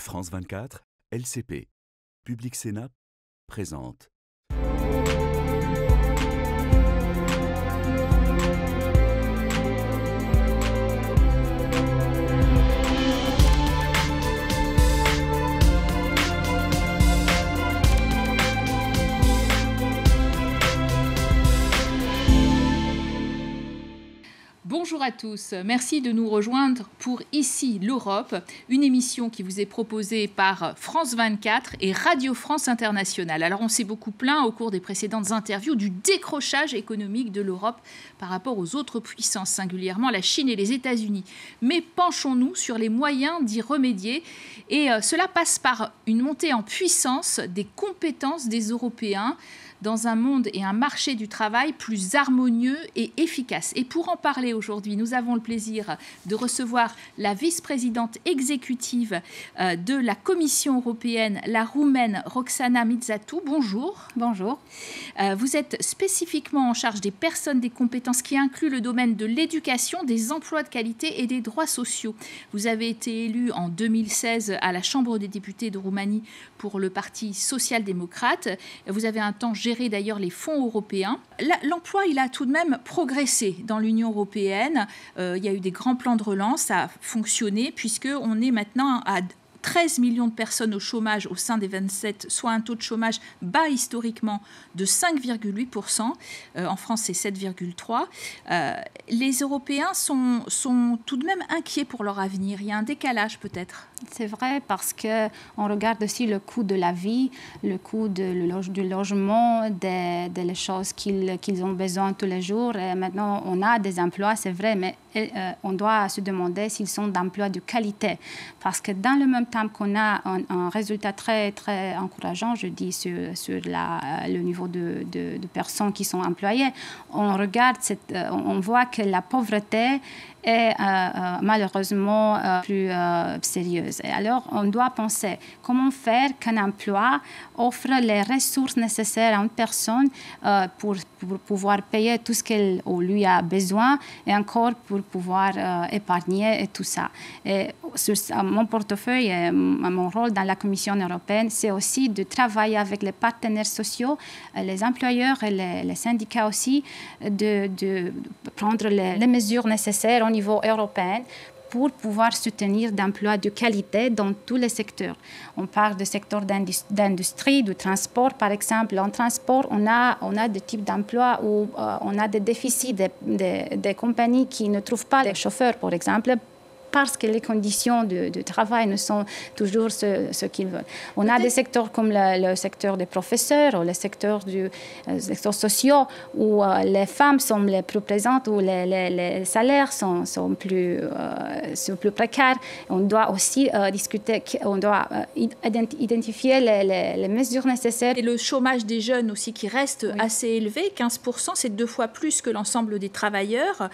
France 24, LCP, Public Sénat présente. Bonjour à tous, merci de nous rejoindre pour Ici l'Europe, une émission qui vous est proposée par France 24 et Radio France Internationale. Alors on s'est beaucoup plaint au cours des précédentes interviews du décrochage économique de l'Europe par rapport aux autres puissances, singulièrement la Chine et les États-Unis. Mais penchons-nous sur les moyens d'y remédier et cela passe par une montée en puissance des compétences des Européens dans un monde et un marché du travail plus harmonieux et efficace. Et pour en parler aujourd'hui, nous avons le plaisir de recevoir la vice-présidente exécutive de la Commission européenne, la Roumaine Roxana Mizatu. Bonjour. Bonjour. Vous êtes spécifiquement en charge des personnes, des compétences qui incluent le domaine de l'éducation, des emplois de qualité et des droits sociaux. Vous avez été élue en 2016 à la Chambre des députés de Roumanie pour le Parti social-démocrate. Vous avez un temps géré d'ailleurs les fonds européens. L'emploi, il a tout de même progressé dans l'Union européenne. Il y a eu des grands plans de relance, ça a fonctionné puisqu'on est maintenant à 13 millions de personnes au chômage au sein des 27, soit un taux de chômage bas historiquement de 5,8%. En France, c'est 7,3%. Les Européens sont tout de même inquiets pour leur avenir. Il y a un décalage peut-être. C'est vrai parce qu'on regarde aussi le coût de la vie, le coût du logement, des choses qu'ils ont besoin tous les jours. Et maintenant, on a des emplois, c'est vrai, mais on doit se demander s'ils sont d'emplois de qualité. Parce que dans le même temps qu'on a un résultat très, très encourageant, je dis, sur le niveau de personnes qui sont employées, on regarde, on voit que la pauvreté est malheureusement plus sérieuse. Et alors, on doit penser comment faire qu'un emploi offre les ressources nécessaires à une personne pour pouvoir payer tout ce qu'elle ou lui a besoin et encore pour pouvoir épargner et tout ça. Et sur mon portefeuille et mon rôle dans la Commission européenne, c'est aussi de travailler avec les partenaires sociaux, les employeurs et les syndicats aussi, de prendre les mesures nécessaires au niveau européen pour pouvoir soutenir d'emplois de qualité dans tous les secteurs. On parle de secteur d'industrie, du transport, par exemple. En transport, on a des types d'emplois où on a des déficits des compagnies qui ne trouvent pas les chauffeurs, par exemple, parce que les conditions de travail ne sont toujours ce qu'ils veulent. On a des secteurs comme le secteur des professeurs ou le secteur sociaux où les femmes sont les plus présentes, où les salaires sont plus précaires. On doit aussi discuter, on doit identifier les mesures nécessaires. Et le chômage des jeunes aussi qui reste assez élevé, 15%, c'est 2 fois plus que l'ensemble des travailleurs.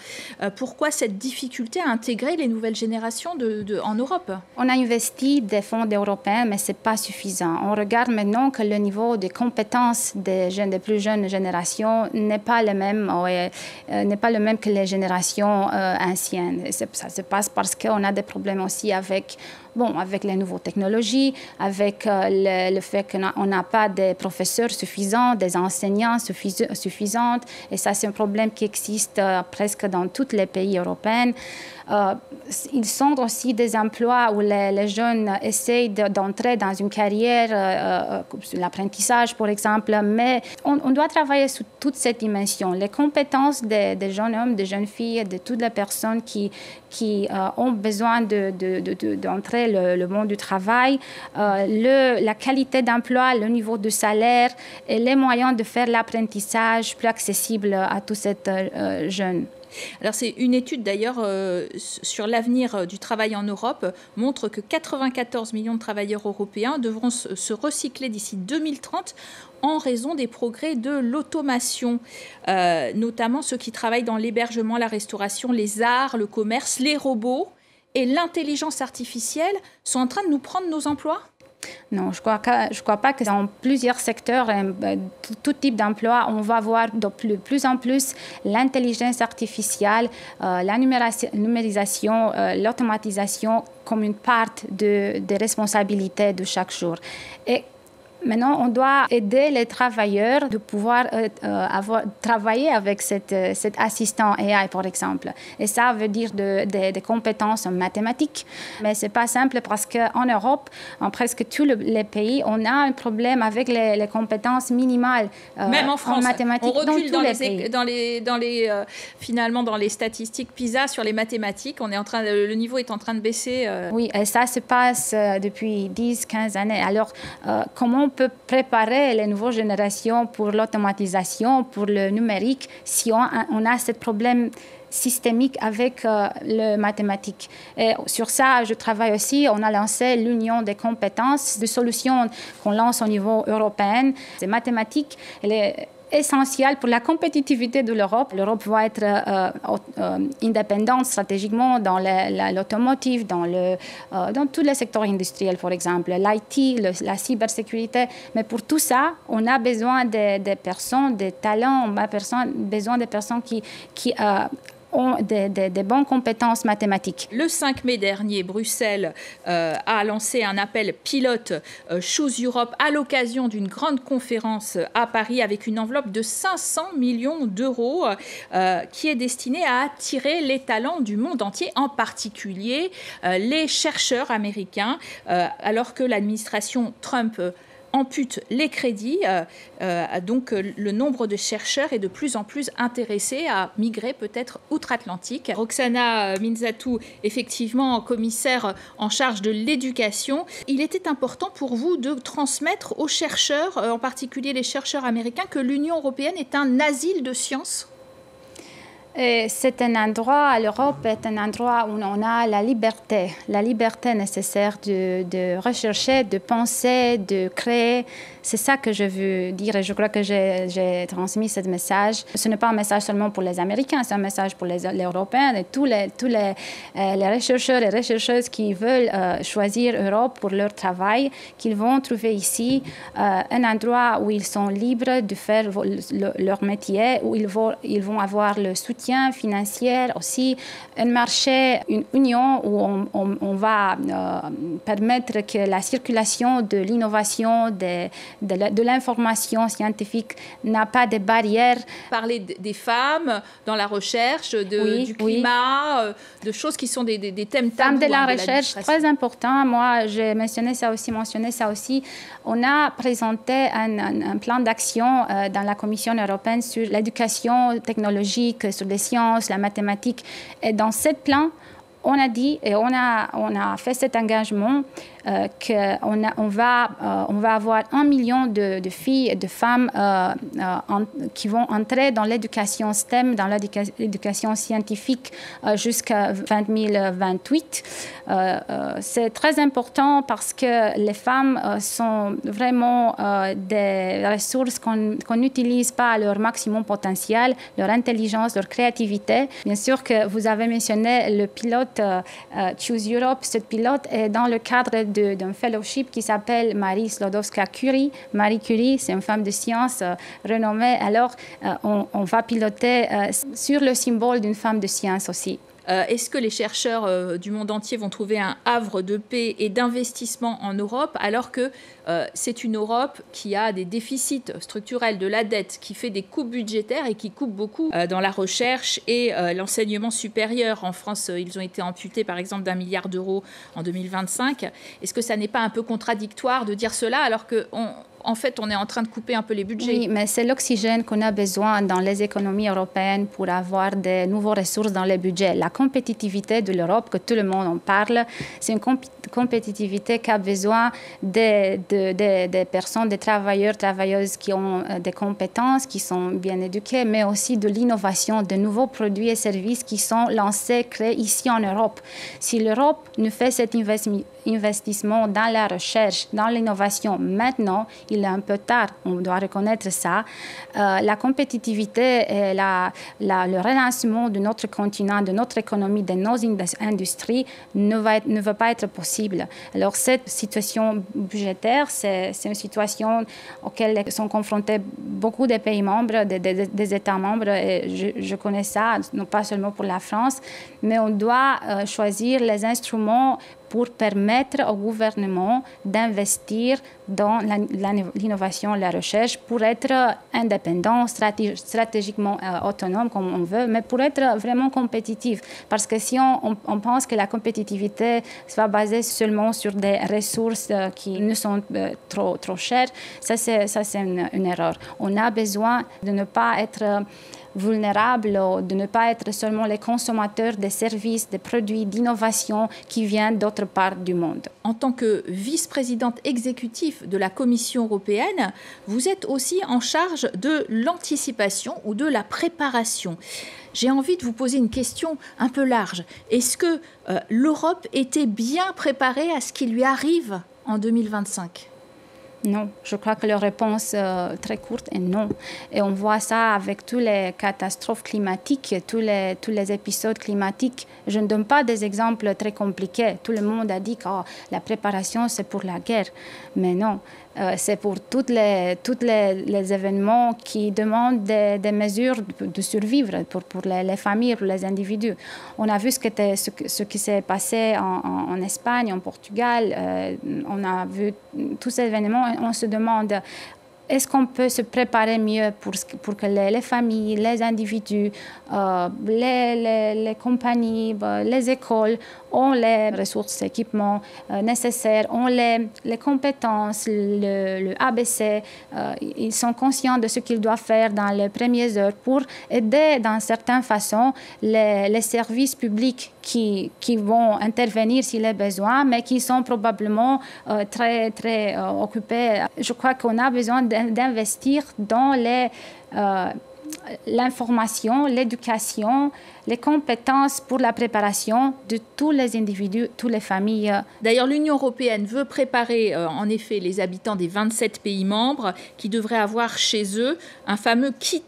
Pourquoi cette difficulté à intégrer les nouvelles générations en Europe? On a investi des fonds européens, mais ce n'est pas suffisant. On regarde maintenant que le niveau de compétences des plus jeunes générations n'est pas le même que les générations anciennes. Ça se passe parce qu'on a des problèmes aussi avec les nouvelles technologies, avec le fait qu'on n'a pas de professeurs suffisants, des enseignants suffisants. Et ça, c'est un problème qui existe presque dans tous les pays européens. Ils sont aussi des emplois où les jeunes essayent d'entrer dans une carrière, l'apprentissage par exemple, mais on doit travailler sur toute cette dimension. Les compétences des jeunes hommes, des jeunes filles, de toutes les personnes qui ont besoin d'entrer le monde du travail, la qualité d'emploi, le niveau de salaire et les moyens de faire l'apprentissage plus accessible à tous ces jeunes. Alors c'est une étude d'ailleurs sur l'avenir du travail en Europe montre que 94 millions de travailleurs européens devront se recycler d'ici 2030 en raison des progrès de l'automation, notamment ceux qui travaillent dans l'hébergement, la restauration, les arts, le commerce, les robots et l'intelligence artificielle sont en train de nous prendre nos emplois. Non, je crois pas que dans plusieurs secteurs, tout type d'emploi, on va voir de plus en plus l'intelligence artificielle, la numérisation, l'automatisation comme une part des responsabilités de chaque jour. Et maintenant, on doit aider les travailleurs de pouvoir travailler avec cet assistant AI, par exemple. Et ça veut dire des compétences en mathématiques. Mais ce n'est pas simple parce qu'en Europe, en presque tous les pays, on a un problème avec les compétences minimales même en France, en mathématiques. On recule finalement dans les statistiques PISA sur les mathématiques. Le niveau est en train de baisser. Oui, et ça se passe depuis 10-15 années. Alors, comment on peut préparer les nouvelles générations pour l'automatisation, pour le numérique, si on a ce problème systémique avec le mathématique. Et sur ça, je travaille aussi. On a lancé l'Union des compétences, des solutions qu'on lance au niveau européen. C'est mathématique. Elle est essentiel pour la compétitivité de l'Europe. L'Europe va être indépendante stratégiquement dans l'automotive, dans tous les secteurs industriels, par exemple, l'IT, la cybersécurité. Mais pour tout ça, on a besoin des personnes, des talents, on a besoin des personnes qui ont des bonnes compétences mathématiques. Le 5 mai dernier, Bruxelles a lancé un appel pilote Choose Europe à l'occasion d'une grande conférence à Paris avec une enveloppe de 500 millions d'euros qui est destinée à attirer les talents du monde entier, en particulier les chercheurs américains, alors que l'administration Trump ampute les crédits, donc le nombre de chercheurs est de plus en plus intéressé à migrer peut-être outre-Atlantique. Roxana Minzatou, effectivement commissaire en charge de l'éducation, il était important pour vous de transmettre aux chercheurs, en particulier les chercheurs américains, que l'Union européenne est un asile de sciences? C'est un endroit, l'Europe est un endroit où on a la liberté nécessaire de rechercher, de penser, de créer. C'est ça que je veux dire et je crois que j'ai transmis ce message. Ce n'est pas un message seulement pour les Américains, c'est un message pour les Européens et tous les chercheurs et chercheuses qui veulent choisir Europe pour leur travail, qu'ils vont trouver ici un endroit où ils sont libres de faire leur métier, où ils vont avoir le soutien financier aussi, un marché, une union où on va permettre que la circulation de l'innovation, de l'information scientifique n'a pas de barrières. Parler des femmes dans la recherche, du climat, de choses qui sont des thèmes tabous. De la recherche, très important. Moi, j'ai mentionné ça aussi. On a présenté un plan d'action dans la Commission européenne sur l'éducation technologique, sur les sciences, la mathématique. Et dans ce plan, on a dit et on a fait cet engagement qu'on va avoir 1 million de filles et de femmes qui vont entrer dans l'éducation STEM, dans l'éducation scientifique jusqu'à 2028. C'est très important parce que les femmes sont vraiment des ressources qu'on n'utilise pas à leur maximum potentiel, leur intelligence, leur créativité. Bien sûr que vous avez mentionné le pilote Choose Europe. Ce pilote est dans le cadre d'un fellowship qui s'appelle Marie Sklodowska-Curie. Marie Curie, c'est une femme de science renommée. Alors, on va piloter sur le symbole d'une femme de science aussi. Est-ce que les chercheurs du monde entier vont trouver un havre de paix et d'investissement en Europe, alors que c'est une Europe qui a des déficits structurels de la dette, qui fait des coupes budgétaires et qui coupe beaucoup dans la recherche et l'enseignement supérieur? En France, ils ont été amputés par exemple d'1 milliard d'euros en 2025. Est-ce que ça n'est pas un peu contradictoire de dire cela alors qu'en fait, on est en train de couper un peu les budgets? Oui, mais c'est l'oxygène qu'on a besoin dans les économies européennes pour avoir de nouvelles ressources dans les budgets. La compétitivité de l'Europe, que tout le monde en parle, c'est une compétitivité qui a besoin des personnes, des travailleurs, travailleuses qui ont des compétences, qui sont bien éduqués, mais aussi de l'innovation, de nouveaux produits et services qui sont lancés, créés ici en Europe. Si l'Europe ne fait cet investissement dans la recherche, dans l'innovation maintenant, il est un peu tard, on doit reconnaître ça. La compétitivité et le relancement de notre continent, de notre économie, de nos industries ne va pas être possible. Alors cette situation budgétaire, c'est une situation auxquelles sont confrontés beaucoup de pays membres, des États membres, et je connais ça, non pas seulement pour la France, mais on doit choisir les instruments pour permettre au gouvernement d'investir dans l'innovation et la recherche pour être indépendant, stratégiquement autonome comme on veut, mais pour être vraiment compétitif. Parce que si on pense que la compétitivité va baser seulement sur des ressources qui nous sont trop chères, ça c'est une erreur. On a besoin de ne pas être vulnérables, de ne pas être seulement les consommateurs des services, des produits d'innovation qui viennent d'autre part du monde. En tant que vice-présidente exécutive de la Commission européenne, vous êtes aussi en charge de l'anticipation ou de la préparation. J'ai envie de vous poser une question un peu large. Est-ce que l'Europe était bien préparée à ce qui lui arrive en 2025 ? Non, je crois que la réponse très courte est non. Et on voit ça avec toutes les catastrophes climatiques, tous les épisodes climatiques. Je ne donne pas des exemples très compliqués. Tout le monde a dit que la préparation, c'est pour la guerre. Mais non, c'est pour tous les événements qui demandent des mesures de survivre pour les familles, pour les individus. On a vu ce qui s'est passé en Espagne, en Portugal. On a vu tous ces événements. On se demande, est-ce qu'on peut se préparer mieux pour que les familles, les individus, les compagnies, les écoles ont les ressources, équipements nécessaires, ont les compétences, le ABC. Ils sont conscients de ce qu'ils doivent faire dans les premières heures pour aider, d'une certaine façon, les services publics qui vont intervenir s'il est besoin, mais qui sont probablement très, très occupés. Je crois qu'on a besoin d'investir dans l'information, l'éducation, les compétences pour la préparation de tous les individus, toutes les familles. D'ailleurs, l'Union européenne veut préparer en effet les habitants des 27 pays membres qui devraient avoir chez eux un fameux kit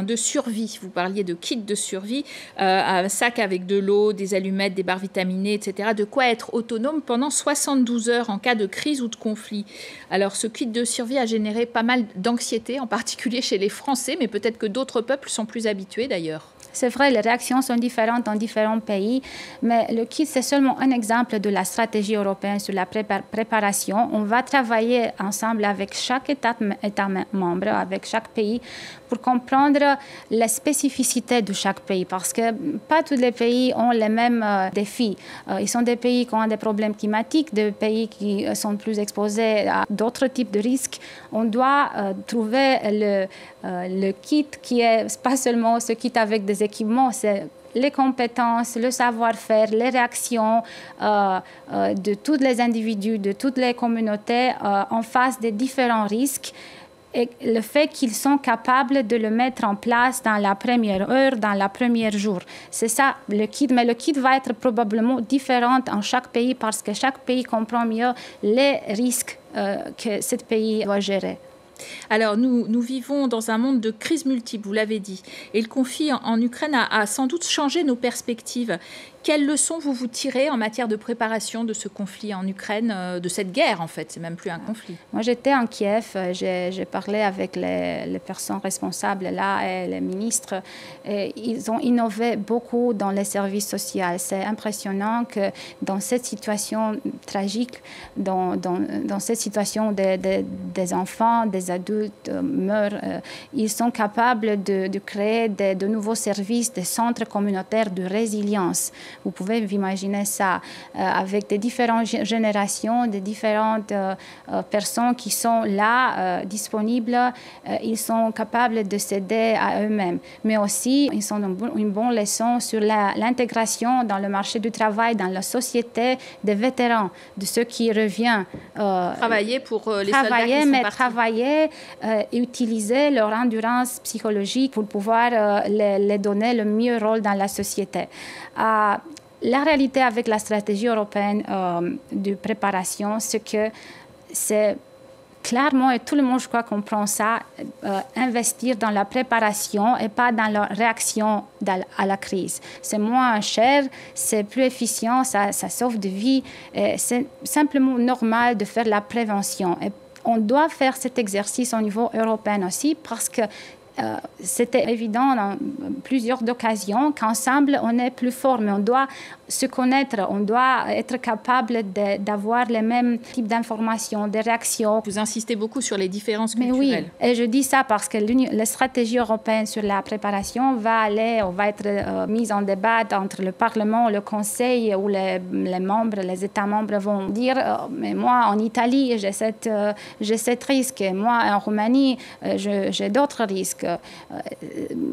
de survie. Vous parliez de kit de survie, un sac avec de l'eau, des allumettes, des barres vitaminées, etc. De quoi être autonome pendant 72 heures en cas de crise ou de conflit. Alors, ce kit de survie a généré pas mal d'anxiété, en particulier chez les Français, mais peut-être que d'autres peuples sont plus habitués d'ailleurs. C'est vrai, les réactions sont différentes dans différents pays, mais le kit, c'est seulement un exemple de la stratégie européenne sur la préparation. On va travailler ensemble avec chaque État membre, avec chaque pays, pour comprendre les spécificités de chaque pays, parce que pas tous les pays ont les mêmes défis. Ils sont des pays qui ont des problèmes climatiques, des pays qui sont plus exposés à d'autres types de risques. On doit trouver le kit qui est pas seulement ce kit avec des équipements, c'est les compétences, le savoir-faire, les réactions de tous les individus, de toutes les communautés en face des différents risques. Et le fait qu'ils sont capables de le mettre en place dans la première heure, dans le premier jour. C'est ça le kit, mais le kit va être probablement différent en chaque pays parce que chaque pays comprend mieux les risques que ce pays doit gérer. Alors, nous vivons dans un monde de crises multiples, vous l'avez dit. Et le conflit en Ukraine a sans doute changé nos perspectives. Quelles leçons vous tirez en matière de préparation de ce conflit en Ukraine, de cette guerre en fait? C'est même plus un conflit. Moi, j'étais en Kiev, j'ai parlé avec les personnes responsables là et les ministres. Et ils ont innové beaucoup dans les services sociaux. C'est impressionnant que dans cette situation tragique, dans cette situation des enfants, des adultes meurent, ils sont capables de créer de nouveaux services, des centres communautaires de résilience. Vous pouvez imaginer ça avec des différentes générations, des différentes personnes qui sont là, disponibles. Ils sont capables de s'aider à eux-mêmes. Mais aussi, ils sont une bonne leçon sur l'intégration dans le marché du travail, dans la société des vétérans, de ceux qui reviennent. Travailler pour les soldats qui sont partis. Travailler et utiliser leur endurance psychologique pour pouvoir les donner le meilleur rôle dans la société. La réalité avec la stratégie européenne de préparation, c'est que c'est clairement, et tout le monde, je crois, comprend ça, investir dans la préparation et pas dans la réaction à la crise. C'est moins cher, c'est plus efficient, ça sauve des vies. C'est simplement normal de faire la prévention. Et on doit faire cet exercice au niveau européen aussi parce que c'était évident dans plusieurs occasions qu'ensemble, on est plus fort, mais on doit se connaître, on doit être capable d'avoir les mêmes types d'informations, des réactions. Vous insistez beaucoup sur les différences culturelles. Mais oui, et je dis ça parce que la stratégie européenne sur la préparation va être mise en débat entre le Parlement, le Conseil, où les membres, les États membres vont dire mais moi, en Italie, j'ai cet risque, moi, en Roumanie, j'ai d'autres risques.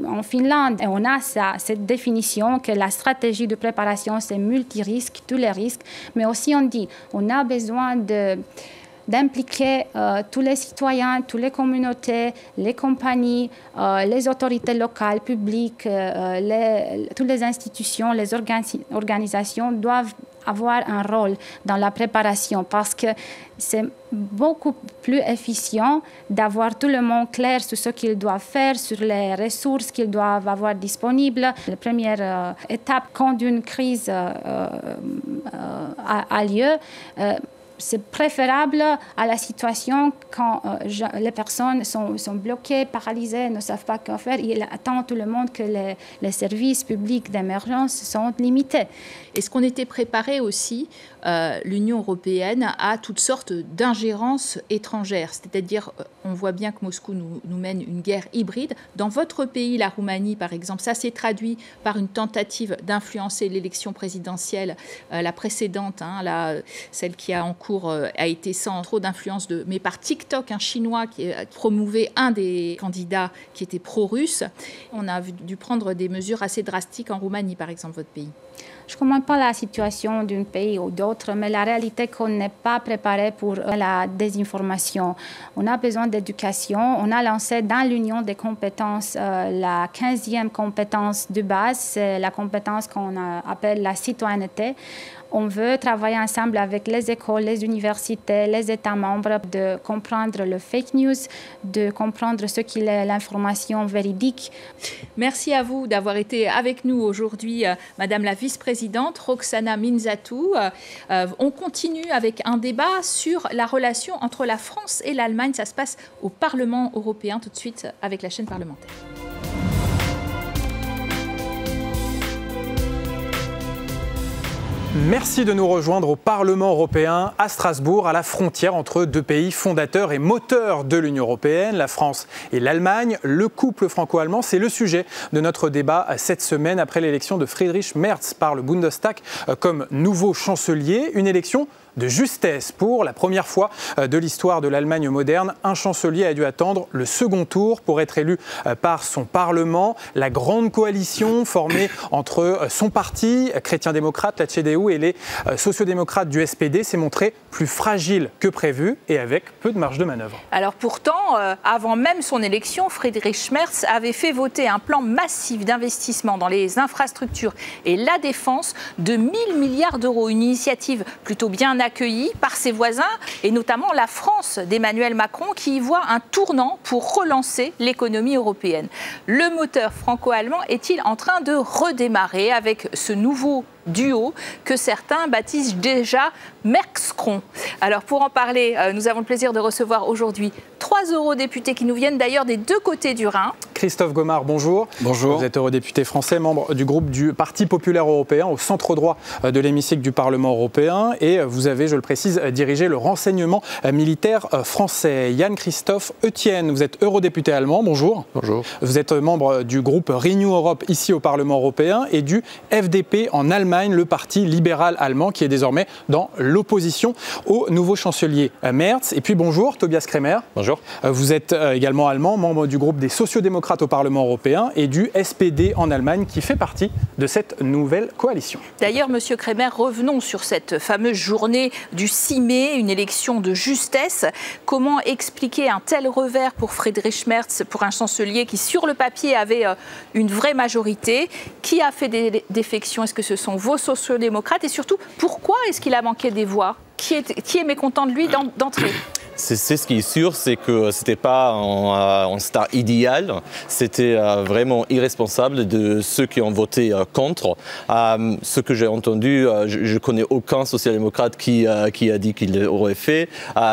En Finlande, on a cette définition que la stratégie de préparation, c'est multi-risques, tous les risques, mais aussi on dit on a besoin d'impliquer tous les citoyens, toutes les communautés, les compagnies, les autorités locales, publiques, toutes les institutions, les organisations doivent avoir un rôle dans la préparation parce que c'est beaucoup plus efficient d'avoir tout le monde clair sur ce qu'ils doivent faire, sur les ressources qu'ils doivent avoir disponibles. La première étape quand une crise a lieu, c'est préférable à la situation quand les personnes sont bloquées, paralysées, ne savent pas quoi faire. Il attend tout le monde que les services publics d'émergence sont limités. Est-ce qu'on était préparé aussi, l'Union européenne, à toutes sortes d'ingérences étrangères? C'est-à-dire, on voit bien que Moscou nous mène une guerre hybride. Dans votre pays, la Roumanie, par exemple, ça s'est traduit par une tentative d'influencer l'élection présidentielle, la précédente, celle qui a en cours, a été sans trop d'influence, mais par TikTok, un Chinois qui promouvait un des candidats qui était pro-russe. On a dû prendre des mesures assez drastiques en Roumanie, par exemple, votre pays. Je ne comprends pas la situation d'un pays ou d'autre, mais la réalité est qu'on n'est pas préparé pour la désinformation. On a besoin d'éducation. On a lancé dans l'Union des compétences la 15e compétence de base, c'est la compétence qu'on appelle la citoyenneté. On veut travailler ensemble avec les écoles, les universités, les États membres, de comprendre le fake news, de comprendre ce qu'il est l'information véridique. Merci à vous d'avoir été avec nous aujourd'hui, Madame la vice-présidente Roxana Minzatou. On continue avec un débat sur la relation entre la France et l'Allemagne. Ça se passe au Parlement européen, tout de suite avec la chaîne parlementaire. Merci de nous rejoindre au Parlement européen à Strasbourg, à la frontière entre deux pays fondateurs et moteurs de l'Union européenne, la France et l'Allemagne. Le couple franco-allemand, c'est le sujet de notre débat cette semaine après l'élection de Friedrich Merz par le Bundestag comme nouveau chancelier. Une élection de justesse. Pour la première fois de l'histoire de l'Allemagne moderne, un chancelier a dû attendre le second tour pour être élu par son Parlement. La grande coalition formée entre son parti, chrétien-démocrate, la CDU, et les sociodémocrates du SPD s'est montrée plus fragile que prévu et avec peu de marge de manœuvre. Alors pourtant, avant même son élection, Friedrich Merz avait fait voter un plan massif d'investissement dans les infrastructures et la défense de 1 000 milliards d'euros. Une initiative plutôt bien accueilli par ses voisins et notamment la France d'Emmanuel Macron qui y voit un tournant pour relancer l'économie européenne. Le moteur franco-allemand est-il en train de redémarrer avec ce nouveau duo que certains baptisent déjà Merckskron? Alors pour en parler, nous avons le plaisir de recevoir aujourd'hui 3 eurodéputés qui nous viennent d'ailleurs des deux côtés du Rhin. Christophe Gomard, bonjour. Bonjour. Vous êtes eurodéputé français, membre du groupe du Parti populaire européen au centre droit de l'hémicycle du Parlement européen et vous avez, je le précise, dirigé le renseignement militaire français. Yann-Christophe Etienne, vous êtes eurodéputé allemand, bonjour. Bonjour. Vous êtes membre du groupe Renew Europe ici au Parlement européen et du FDP en Allemagne, le parti libéral allemand qui est désormais dans l'opposition au nouveau chancelier Merz. Et puis bonjour Tobias Kremer. Bonjour. Vous êtes également allemand, membre du groupe des sociodémocrates démocrates au Parlement européen et du SPD en Allemagne, qui fait partie de cette nouvelle coalition. D'ailleurs, Monsieur Kremer, revenons sur cette fameuse journée du 6 mai, une élection de justesse. Comment expliquer un tel revers pour Friedrich Merz, pour un chancelier qui, sur le papier, avait une vraie majorité? Qui a fait des défections? Est-ce que ce sont vos sociodémocrates? Et surtout, pourquoi est-ce qu'il a manqué des voix? Qui est mécontent de lui d'entrée? C'est ce qui est sûr, c'est que ce n'était pas un star idéal, c'était vraiment irresponsable de ceux qui ont voté contre. Ce que j'ai entendu, je ne connais aucun social-démocrate qui a dit qu'il l'aurait fait,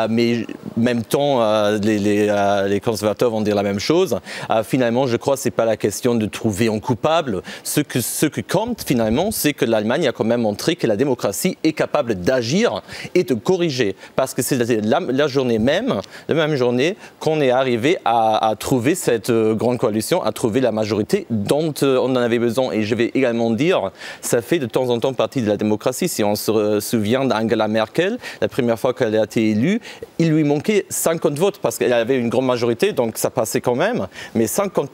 mais en même temps, les conservateurs vont dire la même chose. Finalement, je crois que ce n'est pas la question de trouver un coupable. Ce qui compte finalement, c'est que l'Allemagne a quand même montré que la démocratie est capable d'agir et de corriger, parce que c'est la journée même, la même journée qu'on est arrivé à trouver cette grande coalition, à trouver la majorité dont on en avait besoin. Et je vais également dire, ça fait de temps en temps partie de la démocratie. Si on se souvient d'Angela Merkel, la première fois qu'elle a été élue, il lui manquait 50 votes parce qu'elle avait une grande majorité, donc ça passait quand même. Mais 50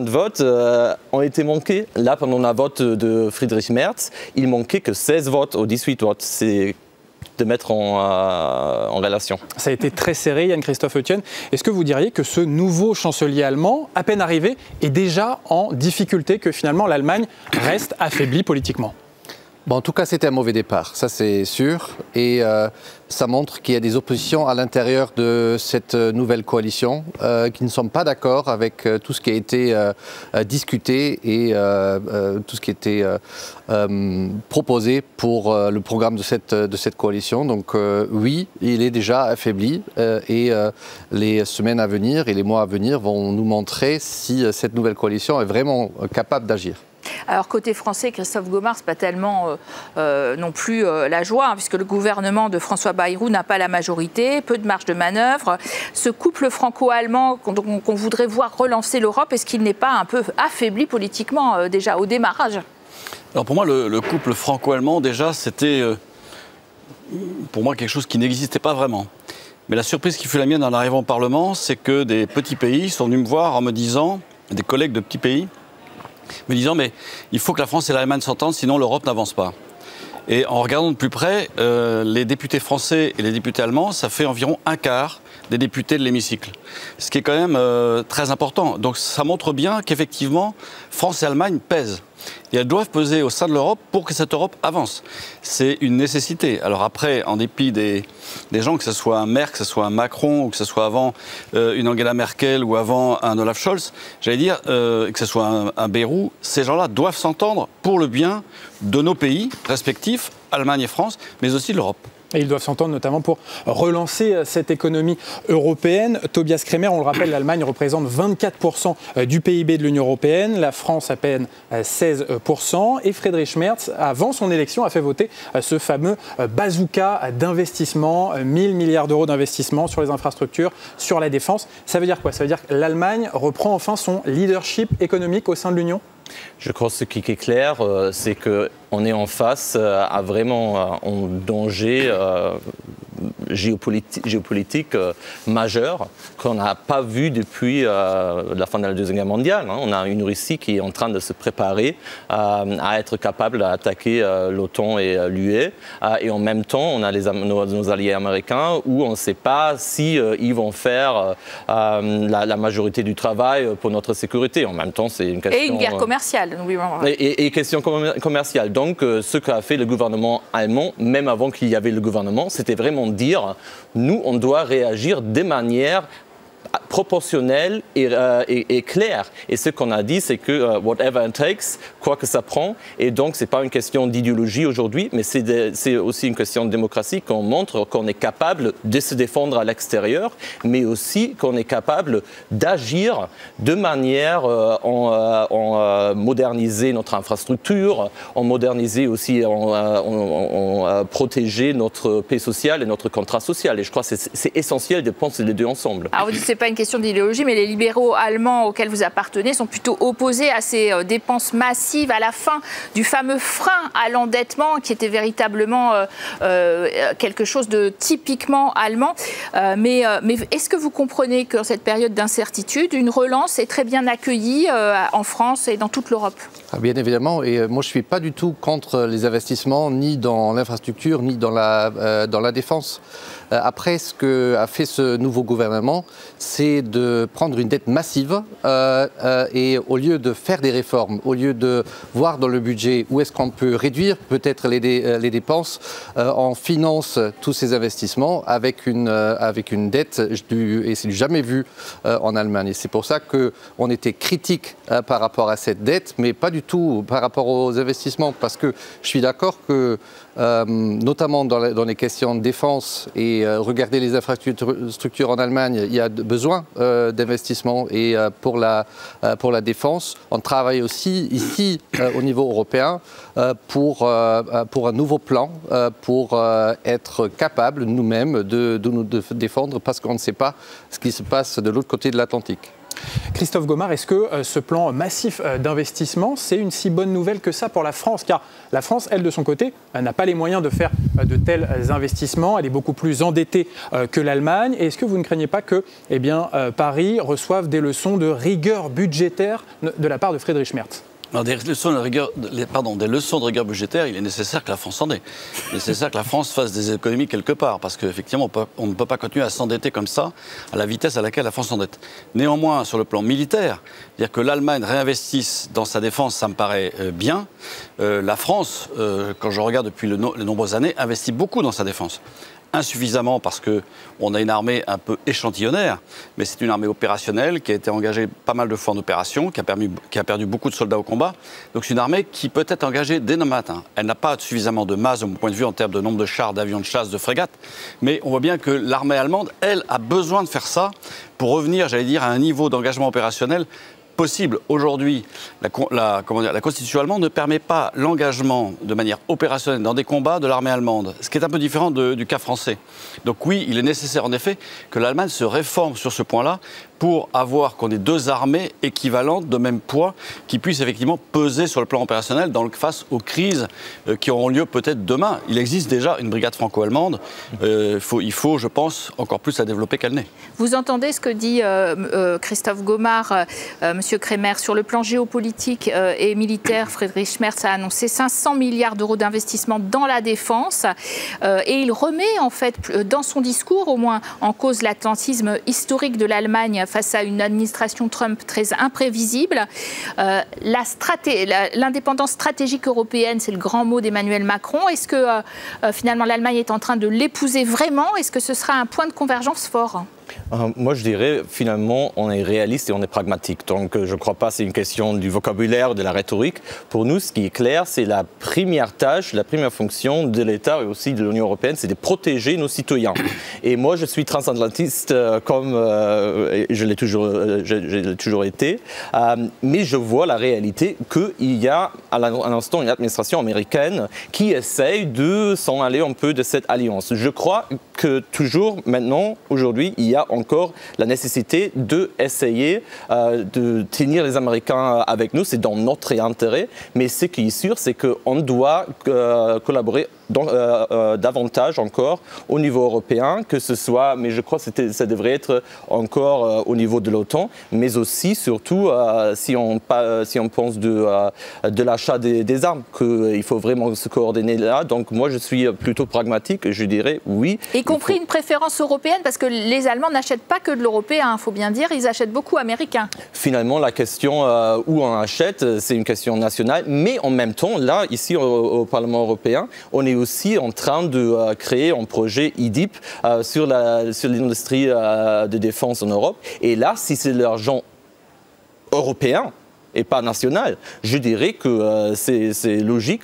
votes ont été manqués. Là, pendant la vote de Friedrich Merz, il manquait que 16 votes ou 18 votes. C'est de mettre en relation. Ça a été très serré, Jan-Christophe Etienne. Est-ce que vous diriez que ce nouveau chancelier allemand, à peine arrivé, est déjà en difficulté, que finalement l'Allemagne reste affaiblie politiquement? Bon, en tout cas, c'était un mauvais départ, ça c'est sûr. Et ça montre qu'il y a des oppositions à l'intérieur de cette nouvelle coalition qui ne sont pas d'accord avec tout ce qui a été discuté et tout ce qui a été proposé pour le programme de cette coalition. Donc oui, il est déjà affaibli et les semaines à venir et les mois à venir vont nous montrer si cette nouvelle coalition est vraiment capable d'agir. Alors côté français, Christophe Gomard, ce n'est pas tellement non plus la joie, hein, puisque le gouvernement de François Bayrou n'a pas la majorité, peu de marge de manœuvre. Ce couple franco-allemand qu'on voudrait voir relancer l'Europe, est-ce qu'il n'est pas un peu affaibli politiquement déjà au démarrage? Alors pour moi, le couple franco-allemand, déjà, c'était pour moi quelque chose qui n'existait pas vraiment. Mais la surprise qui fut la mienne en arrivant au Parlement, c'est que des petits pays sont venus me voir en me disant, des collègues de petits pays, me disant mais il faut que la France et l'Allemagne s'entendent, sinon l'Europe n'avance pas. Et en regardant de plus près, les députés français et les députés allemands, ça fait environ un quart des députés de l'hémicycle. Ce qui est quand même très important. Donc ça montre bien qu'effectivement, France et Allemagne pèsent. Et elles doivent peser au sein de l'Europe pour que cette Europe avance. C'est une nécessité. Alors après, en dépit des gens, que ce soit un Merkel, que ce soit un Macron, ou que ce soit avant une Angela Merkel ou avant un Olaf Scholz, j'allais dire que ce soit un Bayrou, ces gens-là doivent s'entendre pour le bien de nos pays respectifs, Allemagne et France, mais aussi de l'Europe. Et ils doivent s'entendre notamment pour relancer cette économie européenne. Tobias Kremer, on le rappelle, l'Allemagne représente 24% du PIB de l'Union européenne, la France à peine 16%. Et Friedrich Merz, avant son élection, a fait voter ce fameux bazooka d'investissement, 1 000 milliards d'euros d'investissement sur les infrastructures, sur la défense. Ça veut dire quoi? Ça veut dire que l'Allemagne reprend enfin son leadership économique au sein de l'Union? Je crois que ce qui est clair, c'est qu'on est en face à vraiment un danger géopolitique majeur qu'on n'a pas vu depuis la fin de la Deuxième Guerre mondiale. On a une Russie qui est en train de se préparer à être capable d'attaquer l'OTAN et l'UE. Et en même temps, on a nos alliés américains où on ne sait pas si ils vont faire la majorité du travail pour notre sécurité. En même temps, c'est une question... Et une guerre commerciale. Oui, et question commerciale. Donc, ce qu'a fait le gouvernement allemand, même avant qu'il y avait le gouvernement, c'était vraiment dire, nous, on doit réagir de manière proportionnelle et claire. Et ce qu'on a dit, c'est que whatever it takes, quoi que ça prend. Et donc, ce n'est pas une question d'idéologie aujourd'hui, mais c'est aussi une question de démocratie qu'on montre qu'on est capable de se défendre à l'extérieur, mais aussi qu'on est capable d'agir de manière en moderniser notre infrastructure, en moderniser aussi, en protéger notre paix sociale et notre contrat social. Et je crois que c'est essentiel de penser les deux ensemble. Alors vous dites c'est pas une question d'idéologie, mais les libéraux allemands auxquels vous appartenez sont plutôt opposés à ces dépenses massives à la fin du fameux frein à l'endettement qui était véritablement quelque chose de typiquement allemand. Mais est-ce que vous comprenez qu'en cette période d'incertitude, une relance est très bien accueillie en France et dans toute l'Europe? Bien évidemment, et moi je ne suis pas du tout contre les investissements, ni dans l'infrastructure, ni dans la défense. Après, ce qu'a fait ce nouveau gouvernement, c'est de prendre une dette massive et au lieu de faire des réformes, au lieu de voir dans le budget où est-ce qu'on peut réduire peut-être les dépenses, on finance tous ces investissements avec une dette, et c'est jamais vu en Allemagne. Et c'est pour ça qu'on était critique par rapport à cette dette, mais pas du tout par rapport aux investissements, parce que je suis d'accord que notamment dans les questions de défense et regarder les infrastructures en Allemagne, il y a besoin d'investissements et pour la défense, on travaille aussi ici au niveau européen pour un nouveau plan pour être capable nous-mêmes de nous défendre parce qu'on ne sait pas ce qui se passe de l'autre côté de l'Atlantique. Christophe Gomard, est-ce que ce plan massif d'investissement, c'est une si bonne nouvelle que ça pour la France? Car la France, elle, de son côté, n'a pas les moyens de faire de tels investissements. Elle est beaucoup plus endettée que l'Allemagne. Et est-ce que vous ne craignez pas que Paris reçoive des leçons de rigueur budgétaire de la part de Friedrich Merz? Alors, des leçons de rigueur budgétaire, il est nécessaire que la France en ait. Il est nécessaire que la France fasse des économies quelque part, parce qu'effectivement, on ne peut pas continuer à s'endetter comme ça, à la vitesse à laquelle la France s'endette. Néanmoins, sur le plan militaire, dire que l'Allemagne réinvestisse dans sa défense, ça me paraît bien. La France, quand je regarde depuis les nombreuses années, investit beaucoup dans sa défense. Insuffisamment parce qu'on a une armée un peu échantillonnaire, mais c'est une armée opérationnelle qui a été engagée pas mal de fois en opération, qui a perdu beaucoup de soldats au combat. Donc c'est une armée qui peut être engagée dès demain matin. Elle n'a pas suffisamment de masse de mon point de vue en termes de nombre de chars, d'avions de chasse, de frégates, mais on voit bien que l'armée allemande, elle, a besoin de faire ça pour revenir, j'allais dire, à un niveau d'engagement opérationnel possible. Aujourd'hui, la Constitution allemande ne permet pas l'engagement de manière opérationnelle dans des combats de l'armée allemande, ce qui est un peu différent du cas français. Donc oui, il est nécessaire en effet que l'Allemagne se réforme sur ce point-là pour qu'on ait deux armées équivalentes de même poids qui puissent effectivement peser sur le plan opérationnel face aux crises qui auront lieu peut-être demain. Il existe déjà une brigade franco-allemande. Il faut, je pense, encore plus la développer qu'elle n'est. Vous entendez ce que dit Christophe Gomard, Monsieur Kremer, sur le plan géopolitique et militaire. Friedrich Merz a annoncé 500 milliards d'euros d'investissement dans la défense et il remet en fait dans son discours au moins en cause l'atlantisme historique de l'Allemagne face à une administration Trump très imprévisible. L'indépendance stratégique européenne, c'est le grand mot d'Emmanuel Macron. Est-ce que finalement l'Allemagne est en train de l'épouser vraiment? Est-ce que ce sera un point de convergence fort? Moi, je dirais, finalement, on est réaliste et on est pragmatique. Donc, je ne crois pas que c'est une question du vocabulaire, de la rhétorique. Pour nous, ce qui est clair, c'est la première tâche, la première fonction de l'État et aussi de l'Union européenne, c'est de protéger nos citoyens. Et moi, je suis transatlantiste comme je l'ai toujours été. Mais je vois la réalité qu'il y a à l'instant une administration américaine qui essaye de s'en aller un peu de cette alliance. Je crois que toujours, maintenant, aujourd'hui, il y a encore la nécessité d'essayer de tenir les Américains avec nous. C'est dans notre intérêt. Mais ce qui est sûr, c'est qu'on doit collaborer davantage encore au niveau européen, que ce soit, mais je crois que ça devrait être encore au niveau de l'OTAN, mais aussi, surtout, si on pense de l'achat des armes, qu'il faut vraiment se coordonner là. Donc moi, je suis plutôt pragmatique, je dirais oui. Y compris une préférence européenne, parce que les Allemands n'achètent pas que de l'européen, il faut bien dire, ils achètent beaucoup américain. Finalement, la question où on achète, c'est une question nationale, mais en même temps, là, ici au Parlement européen, on est aussi en train de créer un projet IDIP sur l'industrie de défense en Europe. Et là, si c'est l'argent européen et pas national, je dirais que c'est logique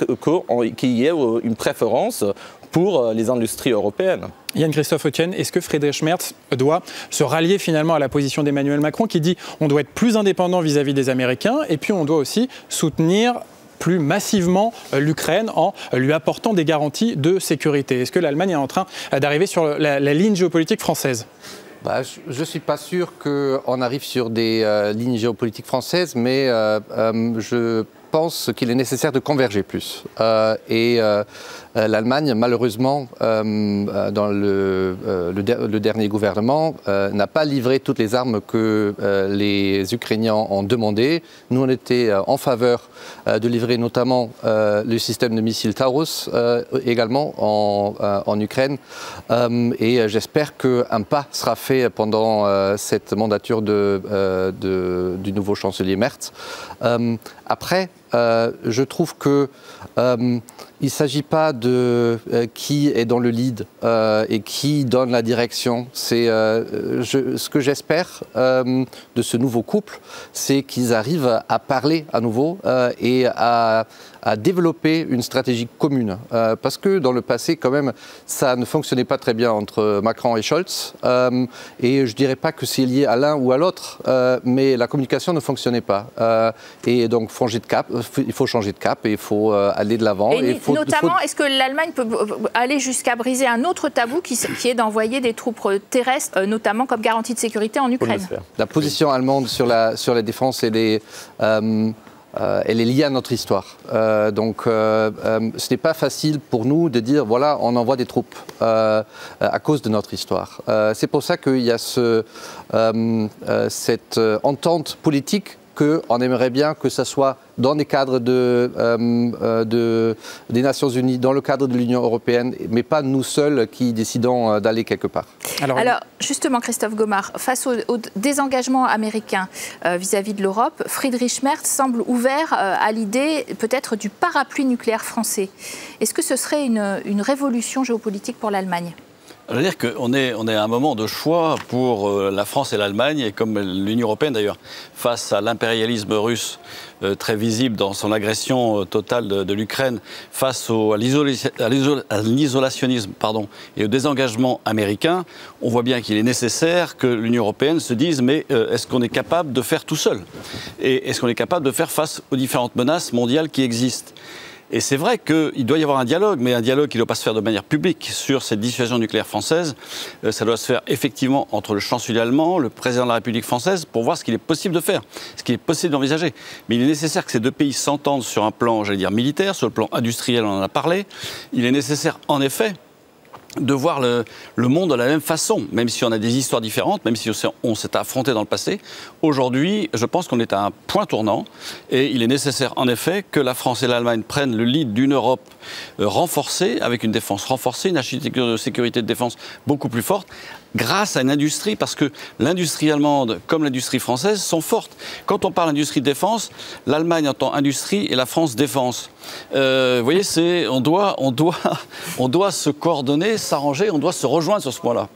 qu'il y ait une préférence pour les industries européennes. Yann-Christophe Oetienne, est-ce que Friedrich Merz doit se rallier finalement à la position d'Emmanuel Macron qui dit on doit être plus indépendant vis-à-vis des Américains et puis on doit aussi soutenir plus massivement l'Ukraine en lui apportant des garanties de sécurité? Est-ce que l'Allemagne est en train d'arriver sur la ligne géopolitique française? Je ne suis pas sûr qu'on arrive sur des lignes géopolitiques françaises, mais je pense qu'il est nécessaire de converger plus. L'Allemagne, malheureusement, dans le dernier gouvernement, n'a pas livré toutes les armes que les Ukrainiens ont demandées. Nous, on était en faveur de livrer notamment le système de missiles Taurus, également en Ukraine. Et j'espère qu'un pas sera fait pendant cette mandature du nouveau chancelier Merz. Après, je trouve que il ne s'agit pas de qui est dans le lead et qui donne la direction. Ce que j'espère de ce nouveau couple, c'est qu'ils arrivent à parler à nouveau et à développer une stratégie commune. Parce que dans le passé, quand même, ça ne fonctionnait pas très bien entre Macron et Scholz. Et je ne dirais pas que c'est lié à l'un ou à l'autre, mais la communication ne fonctionnait pas. Et donc, il faut changer de cap et il faut aller de l'avant. Notamment, est-ce que l'Allemagne peut aller jusqu'à briser un autre tabou qui est d'envoyer des troupes terrestres, notamment comme garantie de sécurité en Ukraine? La position allemande sur la défense, elle est liée à notre histoire. Donc, ce n'est pas facile pour nous de dire, voilà, on envoie des troupes à cause de notre histoire. C'est pour ça qu'il y a cette entente politique qu'on aimerait bien que ça soit dans les cadres des Nations Unies, dans le cadre de l'Union européenne, mais pas nous seuls qui décidons d'aller quelque part. Alors justement, Christophe Gomart, face au désengagement américain vis-à-vis de l'Europe, Friedrich Merz semble ouvert à l'idée peut-être du parapluie nucléaire français. Est-ce que ce serait une révolution géopolitique pour l'Allemagne ? Je veux dire qu'on est à un moment de choix pour la France et l'Allemagne, et comme l'Union européenne d'ailleurs, face à l'impérialisme russe très visible dans son agression totale de l'Ukraine, face à l'isolationnisme et au désengagement américain, on voit bien qu'il est nécessaire que l'Union européenne se dise mais est-ce qu'on est capable de faire tout seul? Et est-ce qu'on est capable de faire face aux différentes menaces mondiales qui existent? Et c'est vrai qu'il doit y avoir un dialogue, mais un dialogue qui ne doit pas se faire de manière publique sur cette dissuasion nucléaire française. Ça doit se faire effectivement entre le chancelier allemand, le président de la République française, pour voir ce qu'il est possible de faire, ce qu'il est possible d'envisager. Mais il est nécessaire que ces deux pays s'entendent sur un plan, j'allais dire, militaire, sur le plan industriel, on en a parlé. Il est nécessaire, en effet, de voir le monde de la même façon, même si on a des histoires différentes, même si on s'est affronté dans le passé. Aujourd'hui, je pense qu'on est à un point tournant et il est nécessaire, en effet, que la France et l'Allemagne prennent le lead d'une Europe renforcée, avec une défense renforcée, une architecture de sécurité de défense beaucoup plus forte, grâce à une industrie, parce que l'industrie allemande comme l'industrie française sont fortes. Quand on parle d'industrie de défense, l'Allemagne entend industrie et la France défense. Vous voyez, on doit se coordonner, s'arranger, on doit se rejoindre sur ce point-là.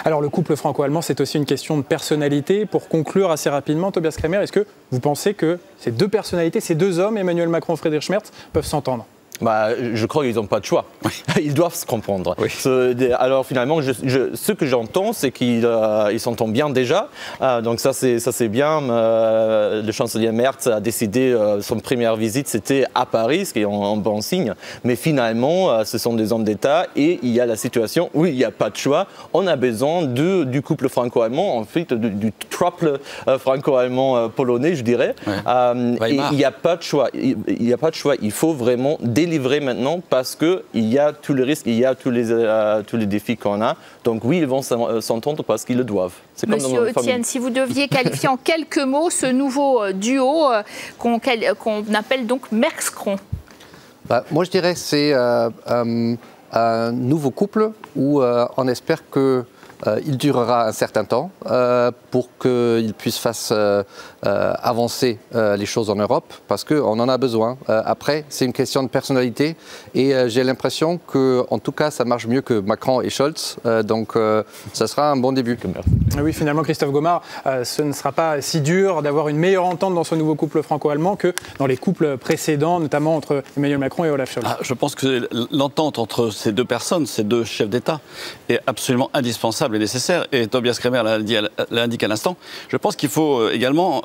Alors le couple franco-allemand, c'est aussi une question de personnalité. Pour conclure assez rapidement, Tobias Kremer, est-ce que vous pensez que ces deux personnalités, ces deux hommes, Emmanuel Macron et Friedrich Merz, peuvent s'entendre ? Je crois qu'ils n'ont pas de choix. Ils doivent se comprendre. Oui. Alors finalement, ce que j'entends, c'est qu'ils s'entendent bien déjà. Donc ça c'est bien. Le chancelier Merz a décidé, son première visite, c'était à Paris, ce qui est un bon signe. Mais finalement, ce sont des hommes d'État et il y a la situation où il n'y a pas de choix. On a besoin du couple franco-allemand, en fait, du triple franco-allemand-polonais, je dirais. Et il n'y a pas de choix. Il n'y a pas de choix. Il faut vraiment délivrer maintenant parce qu'il y a tous les risques, il y a tous les défis qu'on a. Donc oui, ils vont s'entendre parce qu'ils le doivent. Monsieur Etienne, si vous deviez qualifier en quelques mots ce nouveau duo qu'on appelle donc Merz-Cron. Moi je dirais que c'est un nouveau couple où on espère que il durera un certain temps pour qu'il puisse faire avancer les choses en Europe, parce qu'on en a besoin. Après, c'est une question de personnalité et j'ai l'impression qu'en tout cas, ça marche mieux que Macron et Scholz. Donc, ça sera un bon début. Oui, finalement, Christophe Gomart, ce ne sera pas si dur d'avoir une meilleure entente dans ce nouveau couple franco-allemand que dans les couples précédents, notamment entre Emmanuel Macron et Olaf Scholz. Je pense que l'entente entre ces deux personnes, ces deux chefs d'État, est absolument indispensable indispensable et nécessaire, et Tobias Kremer l'a indiqué à l'instant. Je pense qu'il faut également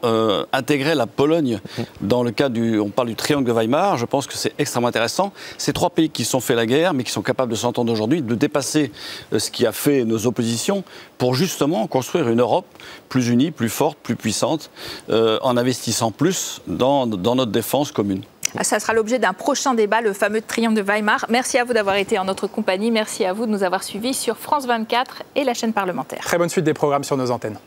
intégrer la Pologne dans le cadre on parle du triangle de Weimar. Je pense que c'est extrêmement intéressant. Ces trois pays qui se sont fait la guerre, mais qui sont capables de s'entendre aujourd'hui, de dépasser ce qui a fait nos oppositions pour justement construire une Europe plus unie, plus forte, plus puissante, en investissant plus dans notre défense commune. Ça sera l'objet d'un prochain débat, le fameux triangle de Weimar. Merci à vous d'avoir été en notre compagnie. Merci à vous de nous avoir suivis sur France 24 et la chaîne parlementaire. Très bonne suite des programmes sur nos antennes.